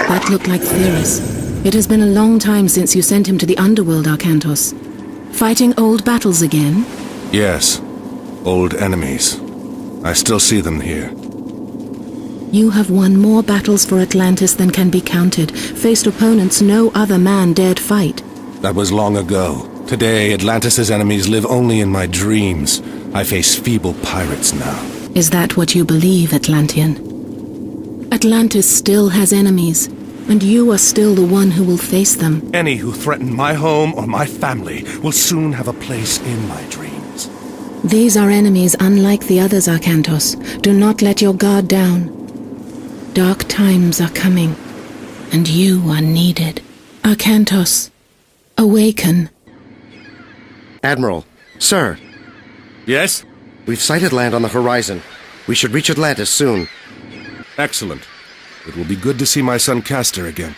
That looked like Theris. It has been a long time since you sent him to the underworld, Arcantos. Fighting old battles again? Yes. Old enemies. I still see them here. You have won more battles for Atlantis than can be counted, faced opponents no other man dared fight. That was long ago. Today, Atlantis' enemies live only in my dreams. I face feeble pirates now. Is that what you believe, Atlantean? Atlantis still has enemies, and you are still the one who will face them. Any who threaten my home or my family will soon have a place in my dreams. These are enemies unlike the others, Arcantos. Do not let your guard down. Dark times are coming, and you are needed. Arcantos, awaken. Admiral, sir. Yes? We've sighted land on the horizon. We should reach Atlantis soon. Excellent. It will be good to see my son Castor again.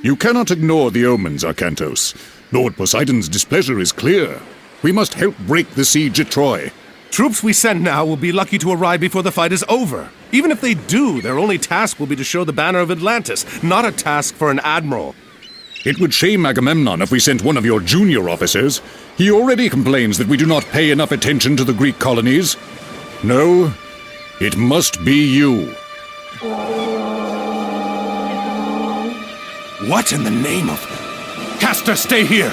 You cannot ignore the omens, Arcantos. Lord Poseidon's displeasure is clear. We must help break the siege at Troy. Troops we send now will be lucky to arrive before the fight is over. Even if they do, their only task will be to show the banner of Atlantis, not a task for an admiral. It would shame Agamemnon if we sent one of your junior officers. He already complains that we do not pay enough attention to the Greek colonies. No, it must be you. What in the name of... Castor, stay here!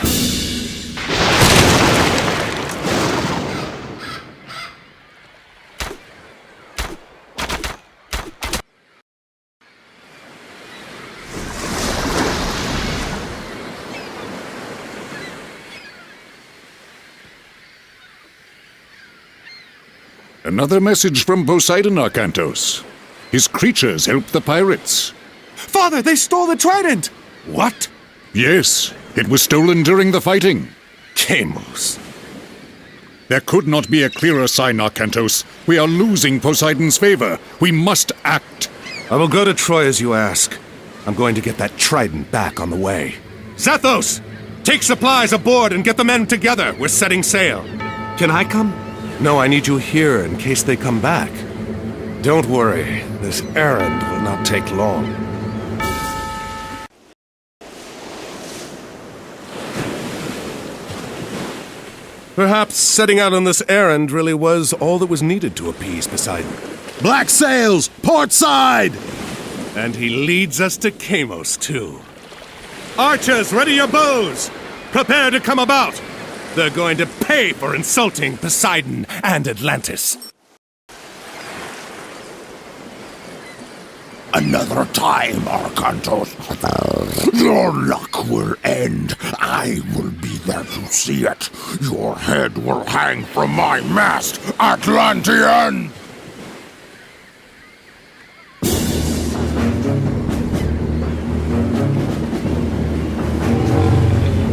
Another message from Poseidon, Arcantos. His creatures help the pirates. Father, they stole the Trident! What? Yes, it was stolen during the fighting. Chamos. There could not be a clearer sign, Arcantos. We are losing Poseidon's favor. We must act. I will go to Troy as you ask. I'm going to get that Trident back on the way. Zethos! Take supplies aboard and get the men together. We're setting sail. Can I come? No, I need you here in case they come back. Don't worry. This errand will not take long. Perhaps setting out on this errand really was all that was needed to appease Poseidon. Black sails! Port side! And he leads us to Chamos, too. Archers, ready your bows! Prepare to come about! They're going to pay for insulting Poseidon and Atlantis. Another time, Arcantos. Your luck will end. I will be there to see it. Your head will hang from my mast, Atlantean!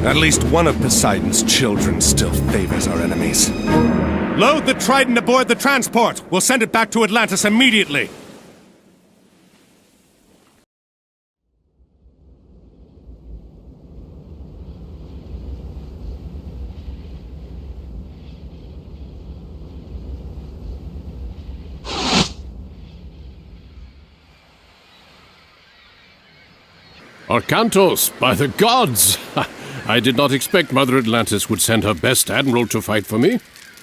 At least one of Poseidon's children still favors our enemies. Load the Trident aboard the transport! We'll send it back to Atlantis immediately! Arcantos, by the gods! I did not expect Mother Atlantis would send her best admiral to fight for me.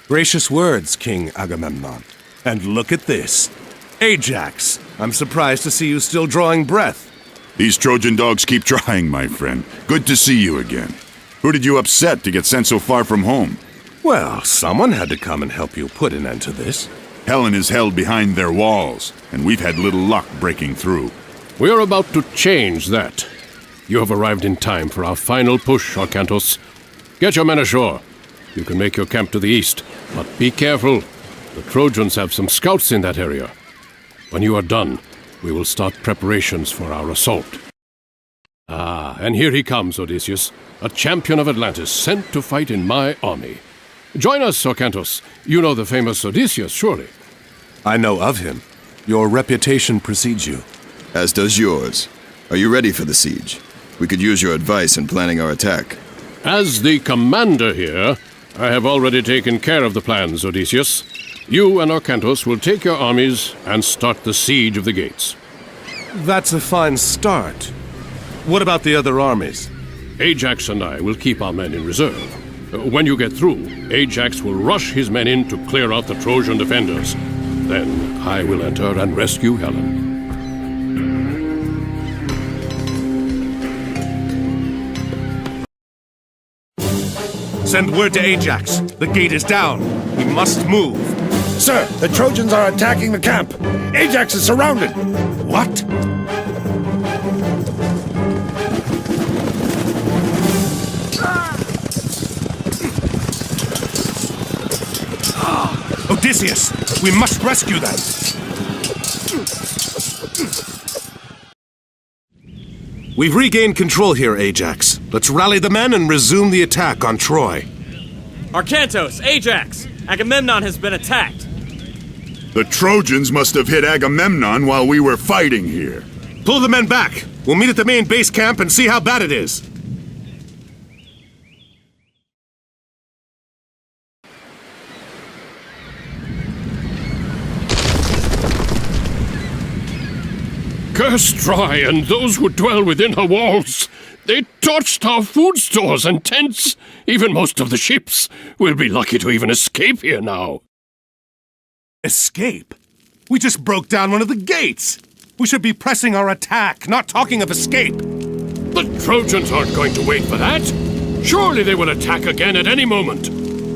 Gracious words, King Agamemnon. And look at this. Ajax, I'm surprised to see you still drawing breath. These Trojan dogs keep trying, my friend. Good to see you again. Who did you upset to get sent so far from home? Well, someone had to come and help you put an end to this. Helen is held behind their walls, and we've had little luck breaking through. We are about to change that. You have arrived in time for our final push, Arcantos. Get your men ashore. You can make your camp to the east, but be careful. The Trojans have some scouts in that area. When you are done, we will start preparations for our assault. Ah, and here he comes, Odysseus, a champion of Atlantis, sent to fight in my army. Join us, Arcantos. You know the famous Odysseus, surely. I know of him. Your reputation precedes you. As does yours. Are you ready for the siege? We could use your advice in planning our attack. As the commander here, I have already taken care of the plans, Odysseus. You and Arkantos will take your armies and start the siege of the gates. That's a fine start. What about the other armies? Ajax and I will keep our men in reserve. When you get through, Ajax will rush his men in to clear out the Trojan defenders. Then I will enter and rescue Helen. Send word to Ajax. The gate is down. We must move. Sir, the Trojans are attacking the camp. Ajax is surrounded. What? Odysseus, we must rescue them. We've regained control here, Ajax. Let's rally the men and resume the attack on Troy. Arkantos, Ajax! Agamemnon has been attacked. The Trojans must have hit Agamemnon while we were fighting here. Pull the men back. We'll meet at the main base camp and see how bad it is. Curse Troy and those who dwell within her walls. They torched our food stores and tents. Even most of the ships. We'll be lucky to even escape here now. Escape? We just broke down one of the gates. We should be pressing our attack, not talking of escape. The Trojans aren't going to wait for that. Surely they will attack again at any moment.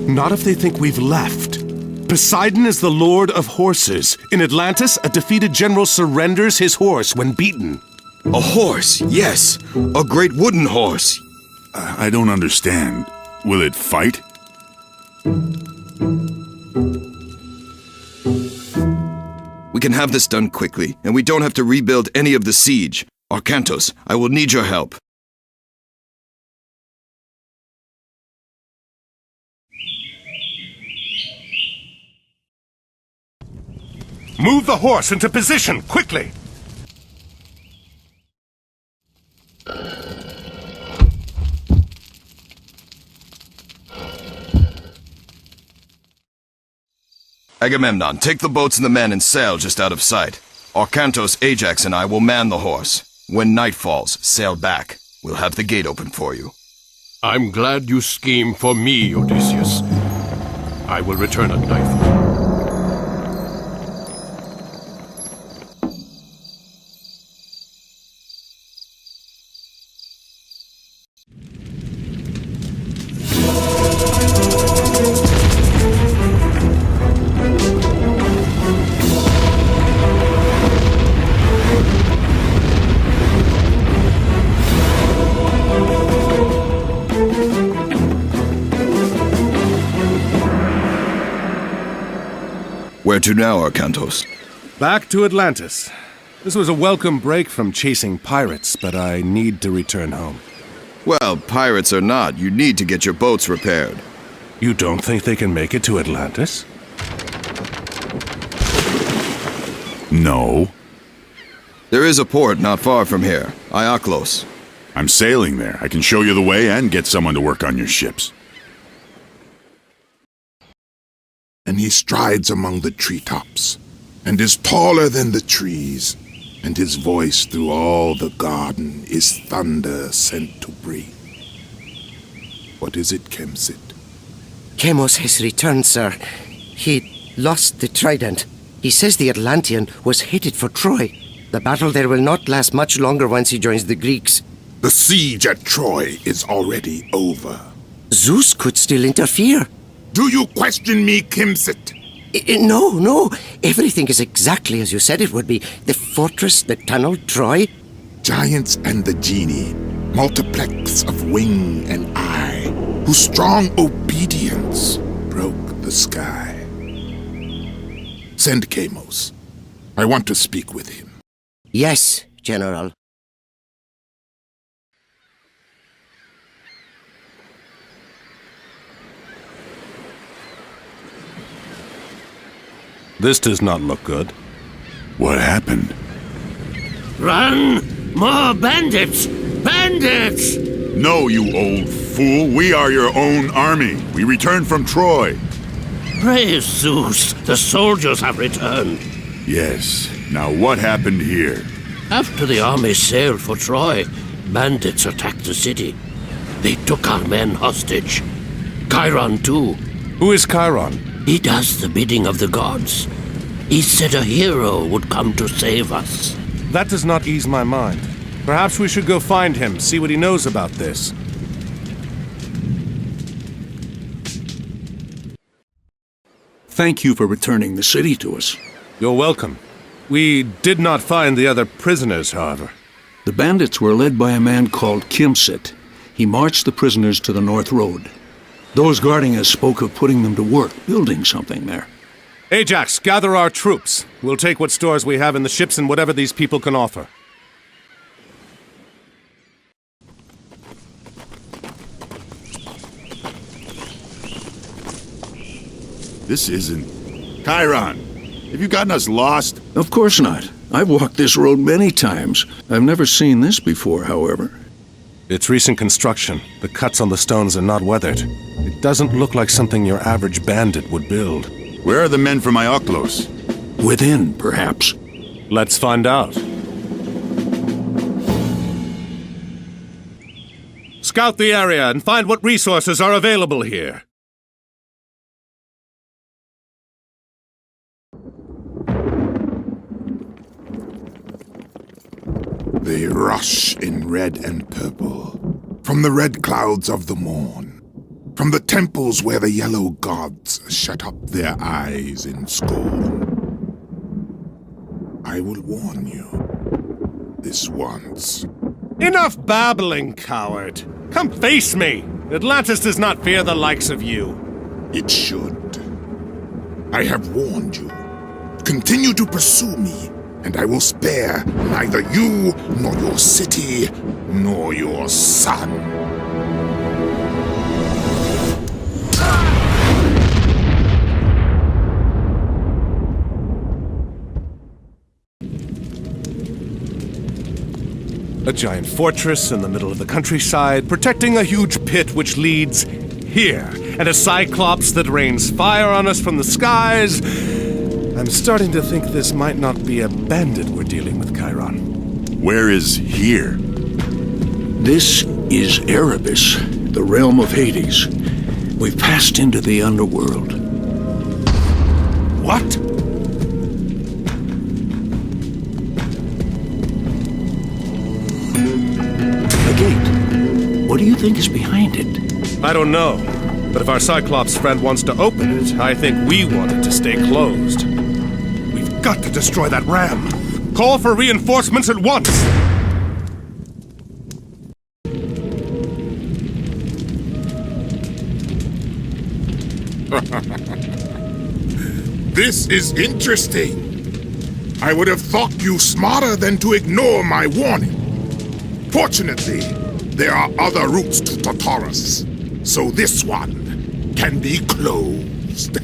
Not if they think we've left. Poseidon is the lord of horses. In Atlantis, a defeated general surrenders his horse when beaten. A horse, yes. A great wooden horse. I don't understand. Will it fight? We can have this done quickly, and we don't have to rebuild any of the siege. Arkantos, I will need your help. Move the horse into position, quickly! Agamemnon, take the boats and the men and sail just out of sight. Arkantos, Ajax, and I will man the horse. When night falls, sail back. We'll have the gate open for you. I'm glad you scheme for me, Odysseus. I will return at nightfall. Where to now, Arkantos? Back to Atlantis. This was a welcome break from chasing pirates, but I need to return home. Well, pirates or not, you need to get your boats repaired. You don't think they can make it to Atlantis? No. There is a port not far from here, Iaklos. I'm sailing there. I can show you the way and get someone to work on your ships. And he strides among the treetops, and is taller than the trees, and his voice through all the garden is thunder sent to breathe. What is it, Kemsit? Chemos has returned, sir. He lost the Trident. He says the Atlantean was headed for Troy. The battle there will not last much longer once he joins the Greeks. The siege at Troy is already over. Zeus could still interfere. Do you question me, Kemsit? No. Everything is exactly as you said it would be. The fortress, the tunnel, Troy. Giants and the genie, multiplex of wing and eye, whose strong obedience broke the sky. Send Chemos. I want to speak with him. Yes, General. This does not look good. What happened? Run! More bandits! Bandits! No, you old fool. We are your own army. We returned from Troy. Praise Zeus, the soldiers have returned. Yes. Now what happened here? After the army sailed for Troy, bandits attacked the city. They took our men hostage. Chiron, too. Who is Chiron? He does the bidding of the gods. He said a hero would come to save us. That does not ease my mind. Perhaps we should go find him, see what he knows about this. Thank you for returning the city to us. You're welcome. We did not find the other prisoners, however. The bandits were led by a man called Kimsit. He marched the prisoners to the North Road. Those guarding us spoke of putting them to work, building something there. Ajax, gather our troops. We'll take what stores we have in the ships and whatever these people can offer. This isn't... Chiron, have you gotten us lost? Of course not. I've walked this road many times. I've never seen this before, however. It's recent construction. The cuts on the stones are not weathered. It doesn't look like something your average bandit would build. Where are the men from Ioclos? Within, perhaps. Let's find out. Scout the area and find what resources are available here. They rush in red and purple, from the red clouds of the morn, from the temples where the yellow gods shut up their eyes in scorn. I will warn you, this once. Enough babbling, coward. Come face me. Atlantis does not fear the likes of you. It should. I have warned you. Continue to pursue me, and I will spare neither you, nor your city, nor your son. A giant fortress in the middle of the countryside, protecting a huge pit which leads here, and a cyclops that rains fire on us from the skies. I'm starting to think this might not be a bandit we're dealing with, Chiron. Where is here? This is Erebus, the realm of Hades. We've passed into the underworld. What? A gate. What do you think is behind it? I don't know. But if our Cyclops friend wants to open it, I think we want it to stay closed. We've got to destroy that ram. Call for reinforcements at once! This is interesting. I would have thought you smarter than to ignore my warning. Fortunately, there are other routes to Tartarus, so this one can be closed.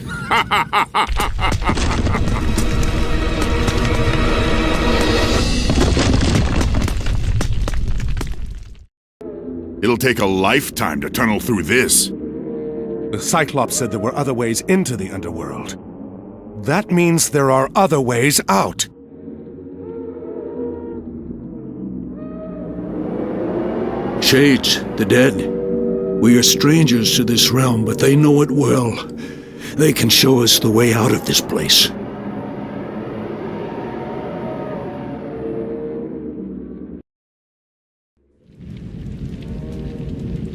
It'll take a lifetime to tunnel through this. The Cyclops said there were other ways into the underworld. That means there are other ways out. Shades, the dead. We are strangers to this realm, but they know it well. They can show us the way out of this place.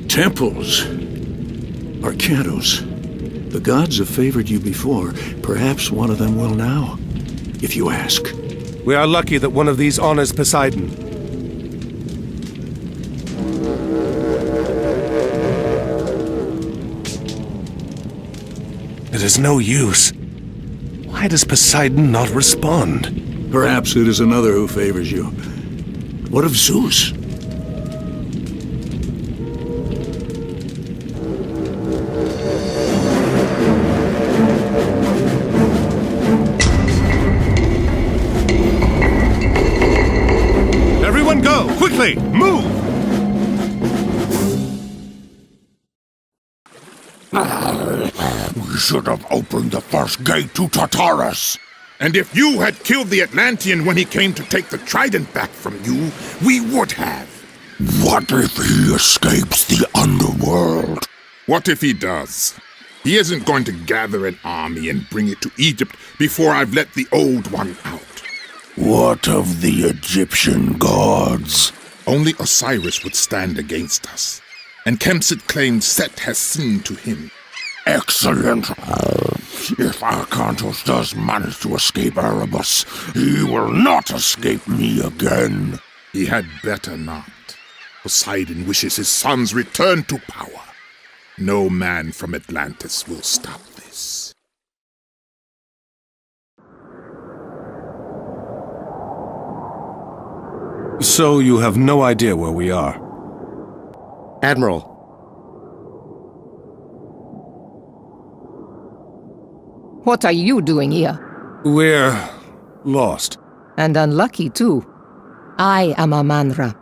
Temples. Arcantos. The gods have favored you before. Perhaps one of them will now, if you ask. We are lucky that one of these honors Poseidon. It is no use. Why does Poseidon not respond? Perhaps it is another who favors you. What of Zeus? Everyone go! Quickly! Move! should have opened the first gate to Tartarus. And if you had killed the Atlantean when he came to take the Trident back from you, we would have. What if he escapes the underworld? What if he does? He isn't going to gather an army and bring it to Egypt before I've let the old one out. What of the Egyptian gods? Only Osiris would stand against us. And Kemsit claims Set has sinned to him. Excellent. If Arkantos does manage to escape Erebus, he will not escape me again. He had better not. Poseidon wishes his sons return to power. No man from Atlantis will stop this. So you have no idea where we are? Admiral, What are you doing here? We're lost. And unlucky, too. I am Amanra.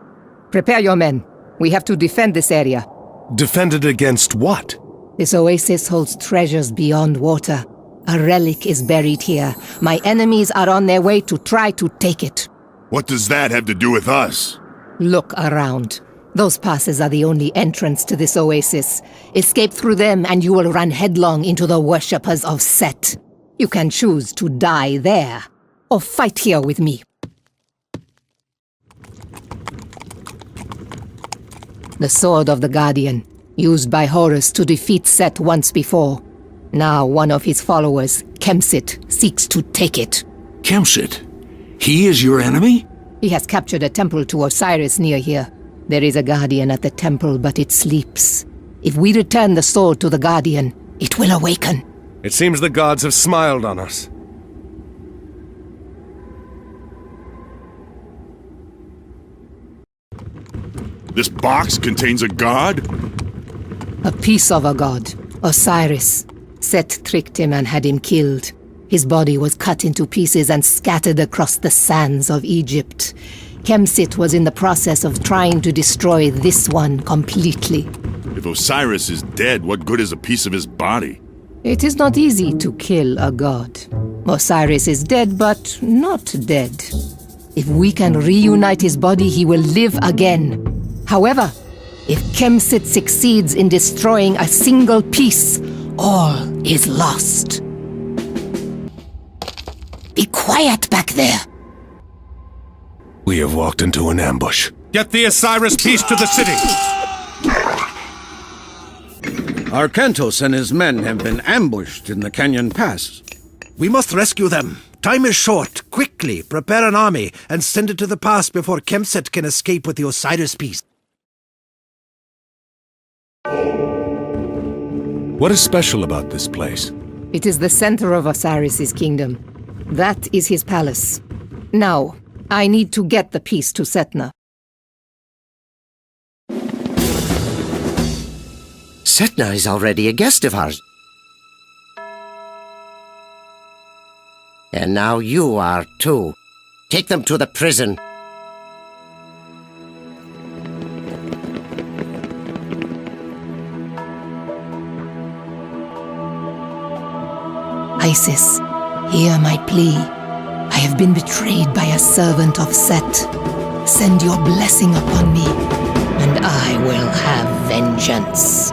Prepare your men. We have to defend this area. Defended against what? This oasis holds treasures beyond water. A relic is buried here. My enemies are on their way to try to take it. What does that have to do with us? Look around. Those passes are the only entrance to this oasis. Escape through them and you will run headlong into the worshippers of Set. You can choose to die there, or fight here with me. The Sword of the Guardian, used by Horus to defeat Set once before. Now one of his followers, Kemsit, seeks to take it. Kemsit? He is your enemy? He has captured a temple to Osiris near here. There is a Guardian at the temple, but it sleeps. If we return the sword to the Guardian, it will awaken. It seems the gods have smiled on us. This box contains a god? A piece of a god, Osiris. Set tricked him and had him killed. His body was cut into pieces and scattered across the sands of Egypt. Kemsit was in the process of trying to destroy this one completely. If Osiris is dead, what good is a piece of his body? It is not easy to kill a god. Osiris is dead, but not dead. If we can reunite his body, he will live again. However, if Kemsit succeeds in destroying a single piece, all is lost. Be quiet back there. We have walked into an ambush. Get the Osiris piece to the city! Arkantos and his men have been ambushed in the Canyon Pass. We must rescue them. Time is short. Quickly, prepare an army and send it to the pass before Kemsit can escape with the Osiris piece. What is special about this place? It is the center of Osiris's kingdom. That is his palace. Now, I need to get the piece to Setna. Setna is already a guest of ours. And now you are too. Take them to the prison. Isis, hear my plea. I have been betrayed by a servant of Set. Send your blessing upon me, and I will have vengeance.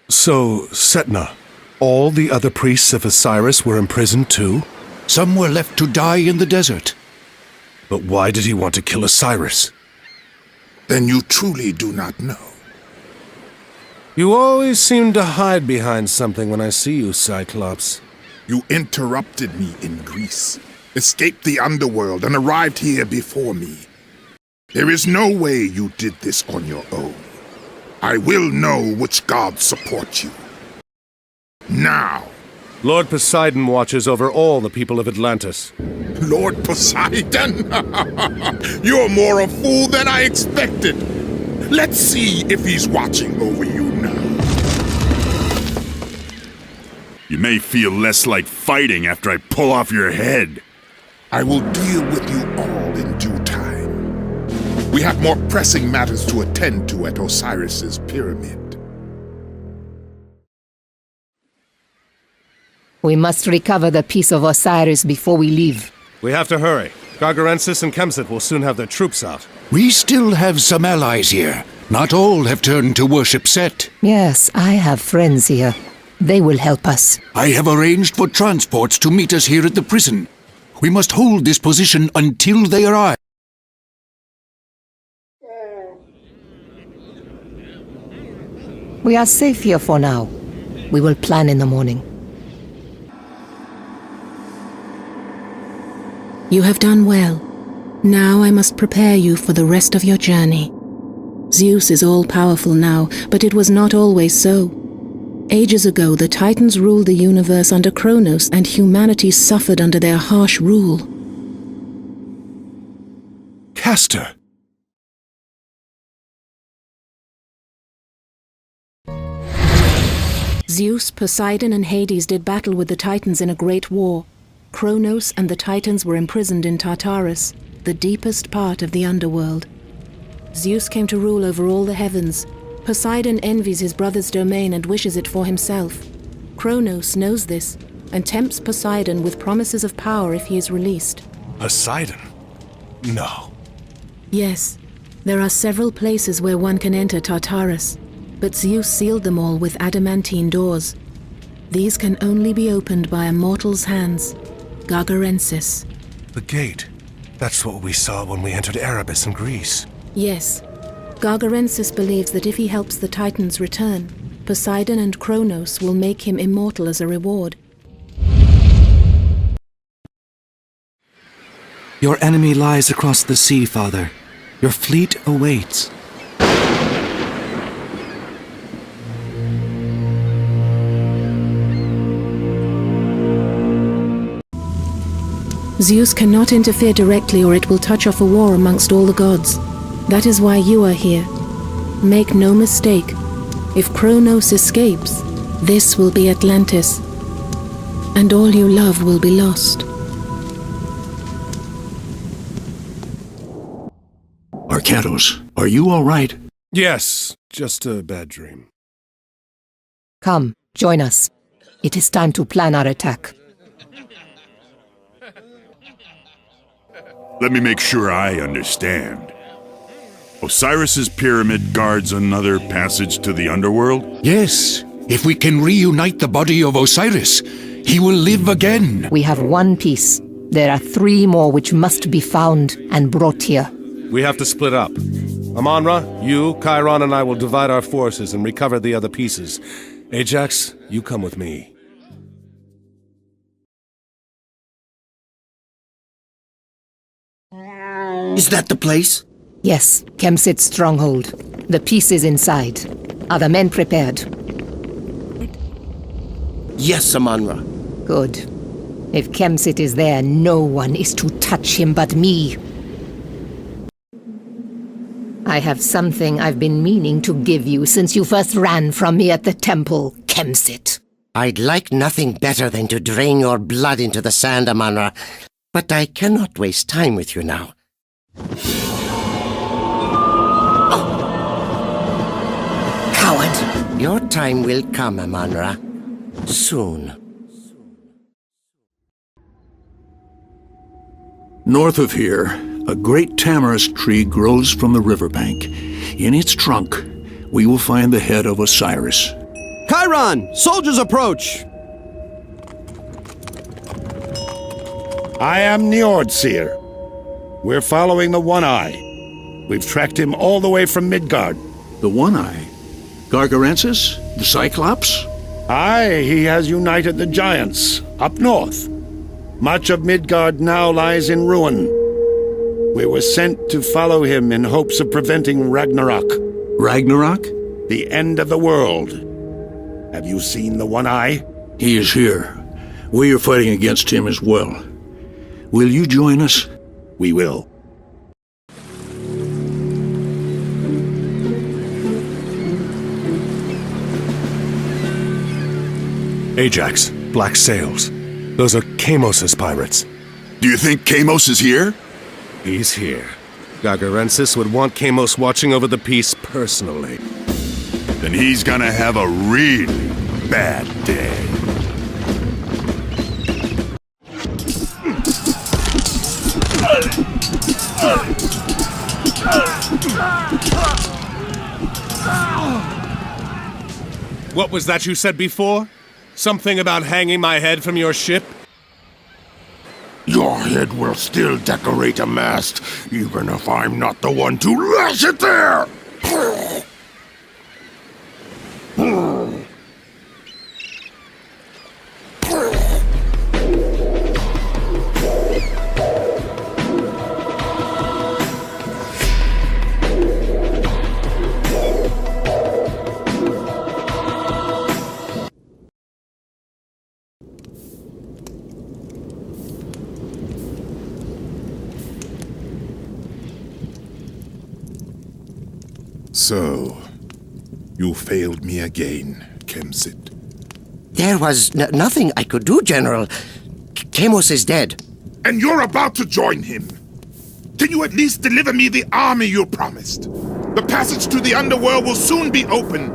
So, Setna, all the other priests of Osiris were imprisoned too? Some were left to die in the desert. But why did he want to kill Osiris? Then you truly do not know. You always seem to hide behind something when I see you, Cyclops. You interrupted me in Greece, escaped the underworld, and arrived here before me. There is no way you did this on your own. I will know which gods support you. Now! Lord Poseidon watches over all the people of Atlantis. Lord Poseidon? You're more a fool than I expected. Let's see if he's watching over you now. You may feel less like fighting after I pull off your head. I will deal with you all in due time. We have more pressing matters to attend to at Osiris's pyramid. We must recover the piece of Osiris before we leave. We have to hurry. Gargarensis and Kemsit will soon have their troops out. We still have some allies here. Not all have turned to worship Set. Yes, I have friends here. They will help us. I have arranged for transports to meet us here at the prison. We must hold this position until they arrive. We are safe here for now. We will plan in the morning. You have done well. Now I must prepare you for the rest of your journey. Zeus is all-powerful now, but it was not always so. Ages ago, the Titans ruled the universe under Kronos, and humanity suffered under their harsh rule. Castor! Zeus, Poseidon, and Hades did battle with the Titans in a great war. Kronos and the Titans were imprisoned in Tartarus, the deepest part of the underworld. Zeus came to rule over all the heavens. Poseidon envies his brother's domain and wishes it for himself. Kronos knows this and tempts Poseidon with promises of power if he is released. Poseidon? No. Yes, there are several places where one can enter Tartarus, but Zeus sealed them all with adamantine doors. These can only be opened by a mortal's hands. Gargarensis. The gate. That's what we saw when we entered Erebus in Greece. Yes. Gargarensis believes that if he helps the Titans return, Poseidon and Kronos will make him immortal as a reward. Your enemy lies across the sea, Father. Your fleet awaits. Zeus cannot interfere directly or it will touch off a war amongst all the gods. That is why you are here. Make no mistake. If Kronos escapes, this will be Atlantis. And all you love will be lost. Arcantos, are you all right? Yes, just a bad dream. Come, join us. It is time to plan our attack. Let me make sure I understand. Osiris's pyramid guards another passage to the underworld? Yes. If we can reunite the body of Osiris, he will live again. We have one piece. There are 3 more which must be found and brought here. We have to split up. Amonra, you, Chiron, and I will divide our forces and recover the other pieces. Ajax, you come with me. Is that the place? Yes, Kemsit's stronghold. The pieces inside. Are the men prepared? Yes, Amonra. Good. If Kemsit is there, no one is to touch him but me. I have something I've been meaning to give you since you first ran from me at the temple, Kemsit. I'd like nothing better than to drain your blood into the sand, Amonra. But I cannot waste time with you now. Coward! Your time will come, Amonra. Soon. North of here, a great tamarisk tree grows from the riverbank. In its trunk, we will find the head of Osiris. Chiron! Soldiers approach! I am Njordseer. We're following the One-Eye. We've tracked him all the way from Midgard. The One-Eye? Gargarensis? The Cyclops? Aye, he has united the giants, up north. Much of Midgard now lies in ruin. We were sent to follow him in hopes of preventing Ragnarok. Ragnarok? The end of the world. Have you seen the One-Eye? He is here. We are fighting against him as well. Will you join us? We will. Ajax, black sails. Those are Kamos's pirates. Do you think Kamos is here? He's here. Gagarensis would want Kamos watching over the peace personally. Then he's gonna have a really bad day. What was that you said before? Something about hanging my head from your ship? Your head will still decorate a mast, even if I'm not the one to lash it there! So, you failed me again, Kemsit. There was nothing I could do, General. Kamos is dead. And you're about to join him. Can you at least deliver me the army you promised? The passage to the underworld will soon be open,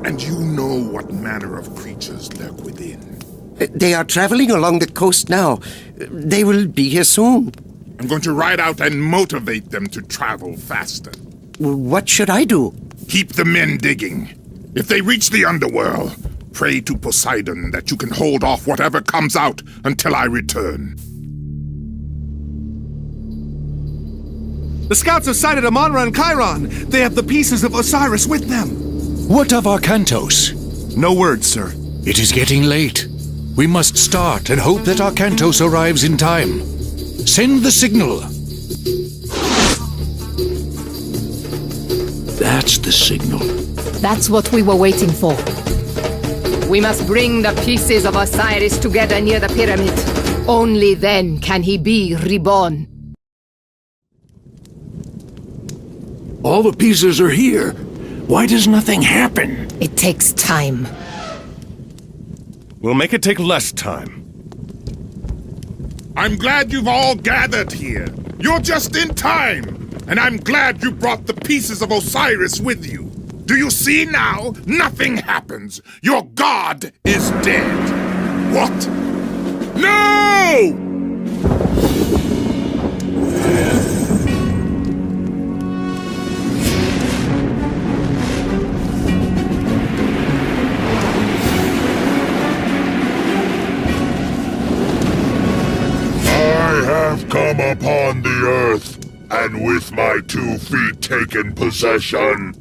and you know what manner of creatures lurk within. They are traveling along the coast now. They will be here soon. I'm going to ride out and motivate them to travel faster. What should I do? Keep the men digging. If they reach the underworld, pray to Poseidon that you can hold off whatever comes out until I return. The scouts have sighted Amonra and Chiron. They have the pieces of Osiris with them. What of Arcantos? No word, sir. It is getting late. We must start and hope that Arcantos arrives in time. Send the signal. That's the signal. That's what we were waiting for. We must bring the pieces of Osiris together near the pyramid. Only then can he be reborn. All the pieces are here. Why does nothing happen? It takes time. We'll make it take less time. I'm glad you've all gathered here. You're just in time. And I'm glad you brought the pieces of Osiris with you. Do you see now? Nothing happens. Your god is dead. What? No! I have come upon the earth, and with my 2 feet taken possession.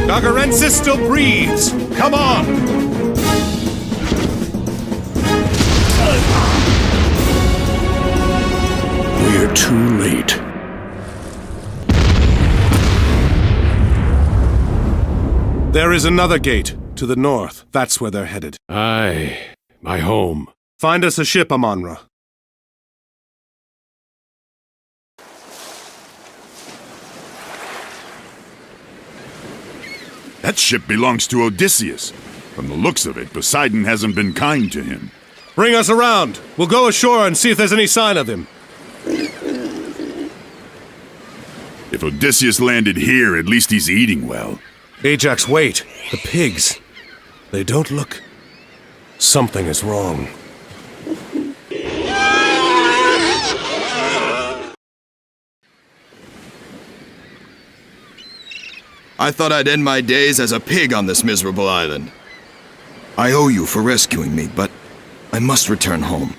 Gagarensis still breathes. Come on! We're too late. There is another gate to the north. That's where they're headed. Aye, my home. Find us a ship, Amonra. That ship belongs to Odysseus. From the looks of it, Poseidon hasn't been kind to him. Bring us around. We'll go ashore and see if there's any sign of him. If Odysseus landed here, at least he's eating well. Ajax, wait. The pigs. They don't look... Something is wrong. I thought I'd end my days as a pig on this miserable island. I owe you for rescuing me, but I must return home.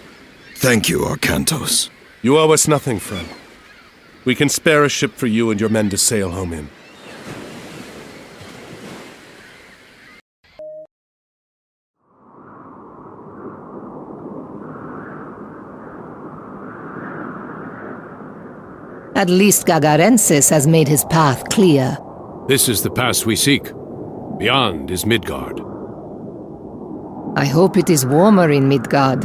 Thank you, Arcantos. You owe us nothing, friend. We can spare a ship for you and your men to sail home in. At least Gagarensis has made his path clear. This is the pass we seek. Beyond is Midgard. I hope it is warmer in Midgard.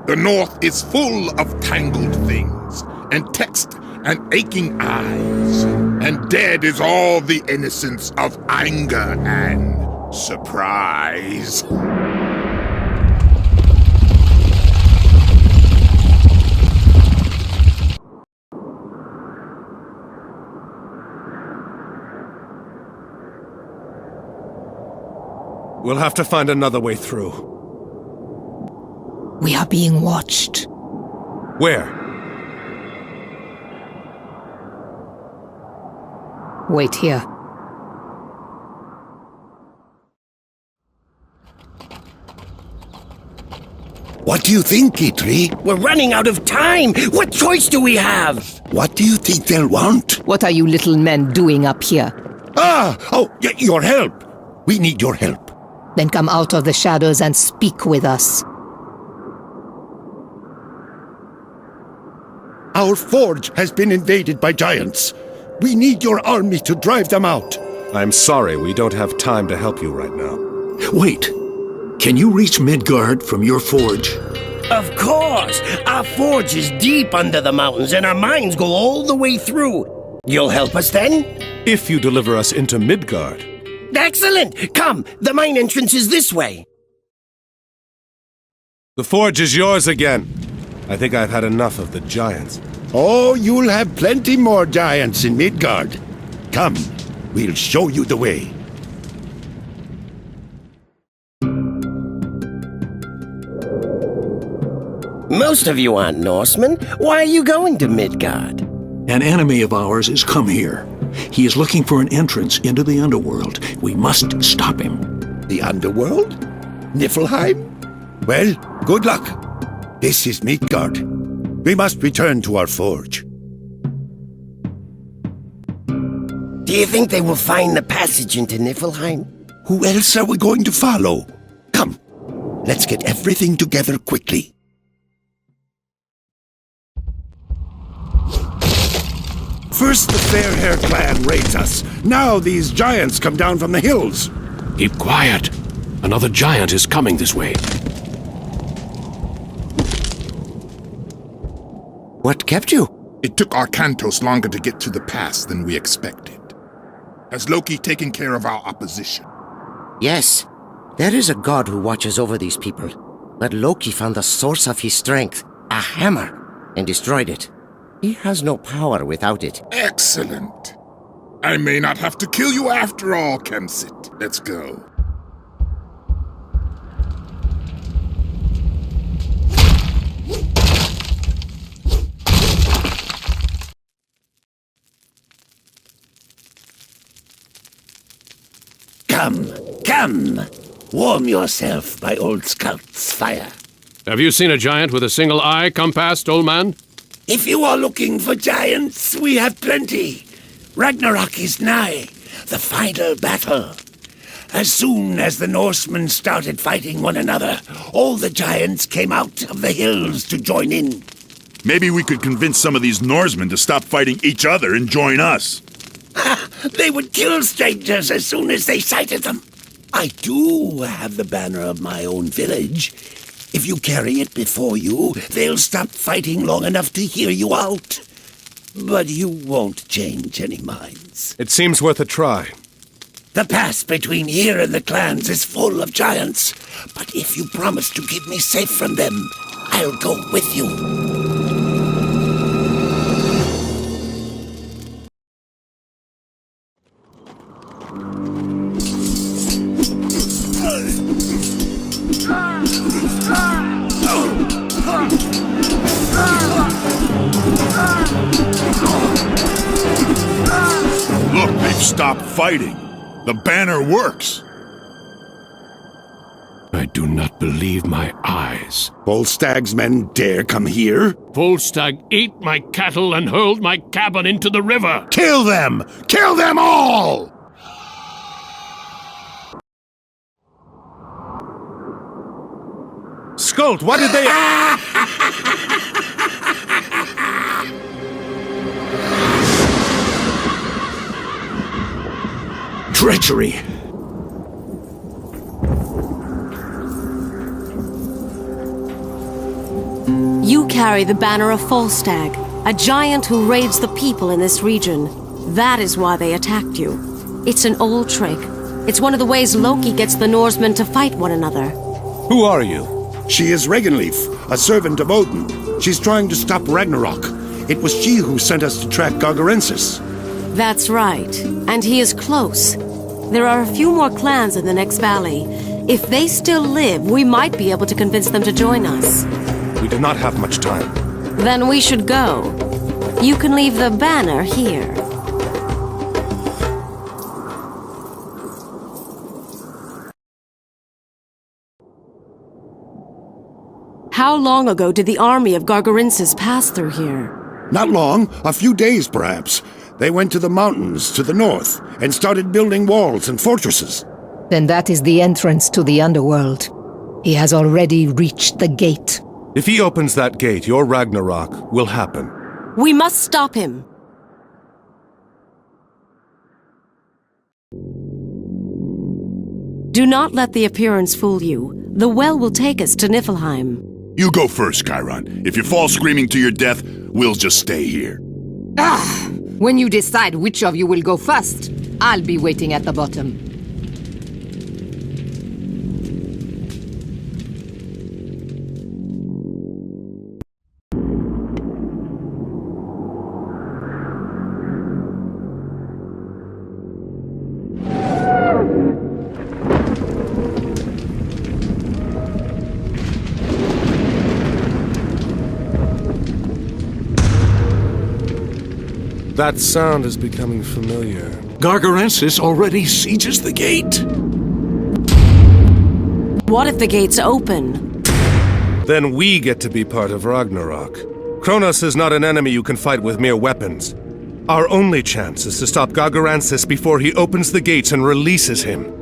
The north is full of tangled things, and text and aching eyes, and dead is all the innocence of anger and surprise. We'll have to find another way through. We are being watched. Where? Wait here. What do you think, Itri? We're running out of time! What choice do we have? What do you think they'll want? What are you little men doing up here? Your help! We need your help. Then come out of the shadows and speak with us. Our forge has been invaded by giants. We need your army to drive them out. I'm sorry, we don't have time to help you right now. Wait. Can you reach Midgard from your forge? Of course! Our forge is deep under the mountains and our mines go all the way through. You'll help us then? If you deliver us into Midgard. Excellent! Come, the mine entrance is this way. The forge is yours again. I think I've had enough of the giants. Oh, you'll have plenty more giants in Midgard. Come, we'll show you the way. Most of you aren't Norsemen. Why are you going to Midgard? An enemy of ours has come here. He is looking for an entrance into the underworld. We must stop him. The underworld? Niflheim? Well, good luck. This is Midgard. We must return to our forge. Do you think they will find the passage into Niflheim? Who else are we going to follow? Come, let's get everything together quickly. First the Fair-Hair clan raids us. Now these giants come down from the hills. Keep quiet. Another giant is coming this way. What kept you? It took Arkantos longer to get to the pass than we expected. Has Loki taken care of our opposition? Yes. There is a god who watches over these people. But Loki found the source of his strength, a hammer, and destroyed it. He has no power without it. Excellent. I may not have to kill you after all, Kemsit. Let's go. Come. Warm yourself by old Scout's fire. Have you seen a giant with a single eye come past, old man? If you are looking for giants, we have plenty. Ragnarok is nigh, the final battle. As soon as the Norsemen started fighting one another, all the giants came out of the hills to join in. Maybe we could convince some of these Norsemen to stop fighting each other and join us. They would kill strangers as soon as they sighted them. I do have the banner of my own village. If you carry it before you, they'll stop fighting long enough to hear you out. But you won't change any minds. It seems worth a try. The pass between here and the clans is full of giants. But if you promise to keep me safe from them, I'll go with you. Look, they've stopped fighting. The banner works. I do not believe my eyes. Volstag's men dare come here? Volstagg ate my cattle and hurled my cabin into the river. Kill them! Kill them all! Skuld, what did they... Treachery! You carry the banner of Volstagg, a giant who raids the people in this region. That is why they attacked you. It's an old trick. It's one of the ways Loki gets the Norsemen to fight one another. Who are you? She is Regenleaf, a servant of Odin. She's trying to stop Ragnarok. It was she who sent us to track Gargarensis. That's right. And he is close. There are a few more clans in the next valley. If they still live, we might be able to convince them to join us. We do not have much time. Then we should go. You can leave the banner here. How long ago did the army of Gargarensis pass through here? Not long, a few days perhaps. They went to the mountains to the north and started building walls and fortresses. Then that is the entrance to the underworld. He has already reached the gate. If he opens that gate, your Ragnarok will happen. We must stop him. Do not let the appearance fool you. The well will take us to Niflheim. You go first, Chiron. If you fall screaming to your death, we'll just stay here. When you decide which of you will go first, I'll be waiting at the bottom. That sound is becoming familiar. Gargarensis already sieges the gate. What if the gates open? Then we get to be part of Ragnarok. Kronos is not an enemy you can fight with mere weapons. Our only chance is to stop Gargarensis before he opens the gates and releases him.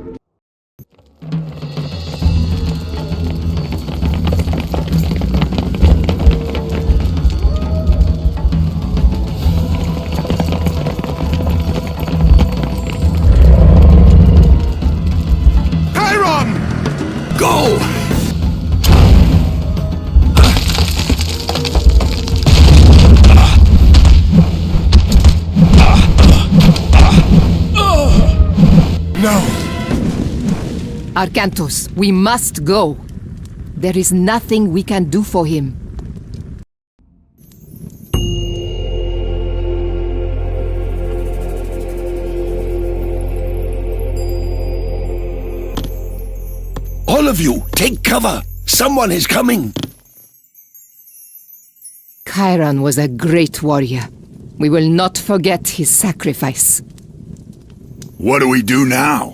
Go! No! Arcantos, we must go. There is nothing we can do for him. All of you, take cover! Someone is coming! Chiron was a great warrior. We will not forget his sacrifice. What do we do now?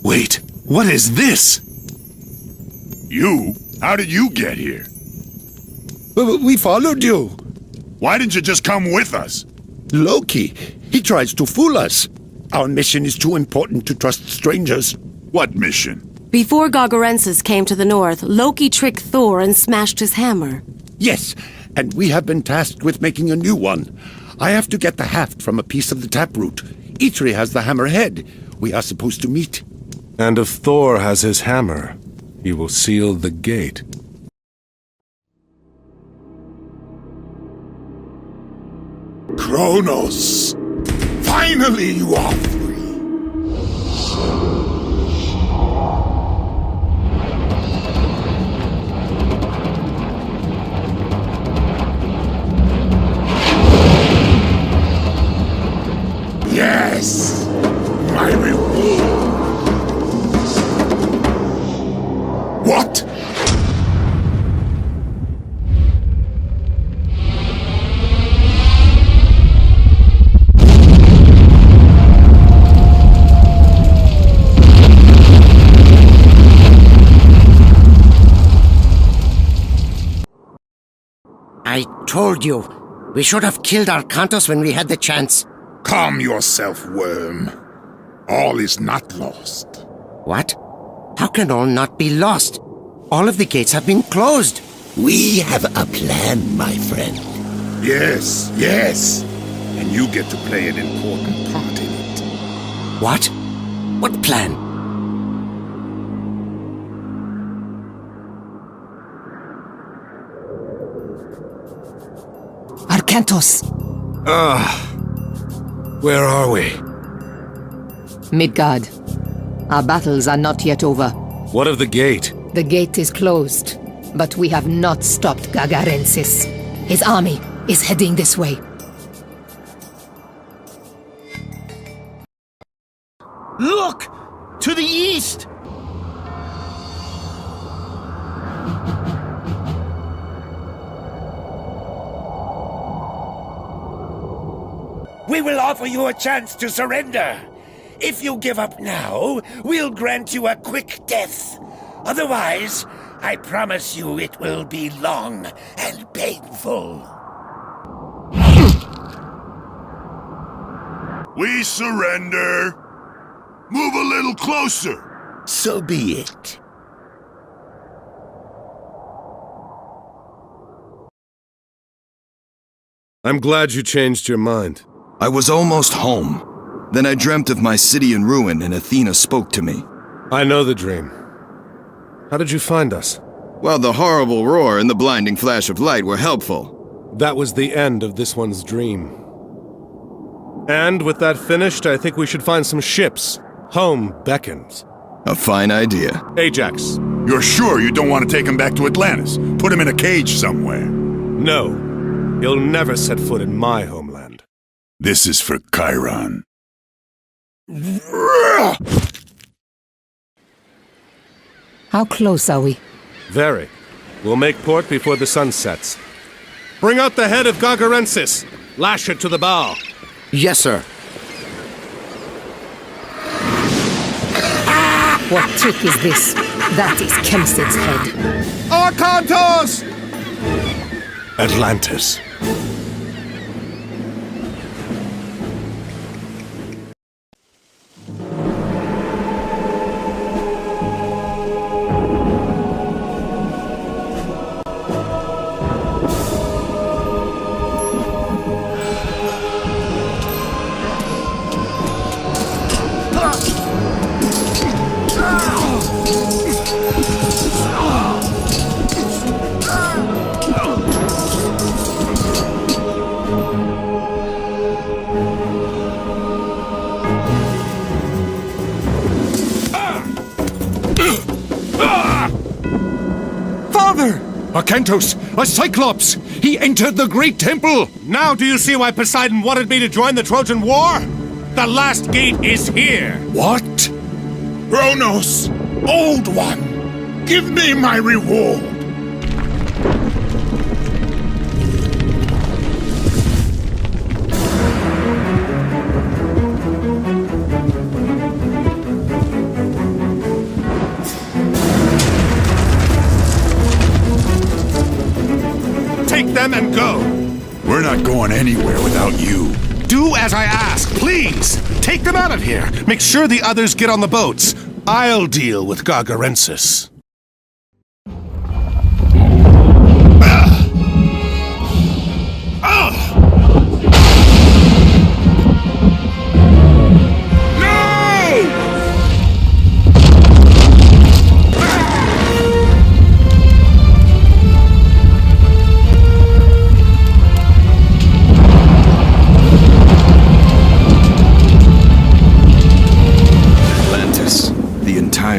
Wait, what is this? You? How did you get here? We followed you. Why didn't you just come with us? Loki, he tries to fool us. Our mission is too important to trust strangers. What mission? Before Gargarensis came to the north, Loki tricked Thor and smashed his hammer. Yes, and we have been tasked with making a new one. I have to get the haft from a piece of the taproot. Eitri has the hammer head. We are supposed to meet. And if Thor has his hammer, he will seal the gate. Kronos! Finally you are free! Yes! My reward! What? I told you. We should have killed Arcantos when we had the chance. Calm yourself, worm. All is not lost. What? How can all not be lost? All of the gates have been closed. We have a plan, my friend. Yes, yes. And you get to play an important part in it. What? What plan? Arcantos! Where are we? Midgard. Our battles are not yet over. What of the gate? The gate is closed, but we have not stopped Gagarensis. His army is heading this way. Look! To the east! We will offer you a chance to surrender. If you give up now, we'll grant you a quick death. Otherwise, I promise you it will be long and painful. We surrender. Move a little closer. So be it. I'm glad you changed your mind. I was almost home. Then I dreamt of my city in ruin and Athena spoke to me. I know the dream. How did you find us? Well, the horrible roar and the blinding flash of light were helpful. That was the end of this one's dream. And with that finished, I think we should find some ships. Home beckons. A fine idea. Ajax. You're sure you don't want to take him back to Atlantis? Put him in a cage somewhere? No. He'll never set foot in my homeland. This is for Chiron. How close are we? Very. We'll make port before the sun sets. Bring out the head of Gagarensis. Lash it to the bow. Yes, sir. What trick is this? That is Kemsid's head. Arkantos! Atlantis. Arkantos, a Cyclops! He entered the great temple! Now do you see why Poseidon wanted me to join the Trojan War? The last gate is here! What? Kronos, Old One, give me my reward! Take them and go! We're not going anywhere without you. Do as I ask, please! Take them out of here! Make sure the others get on the boats. I'll deal with Gagarensis.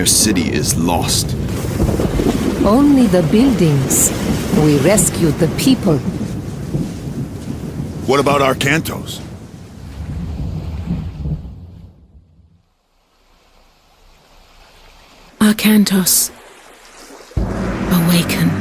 City is lost. Only the buildings. We rescued the people. What about Arkantos? Arkantos, awaken.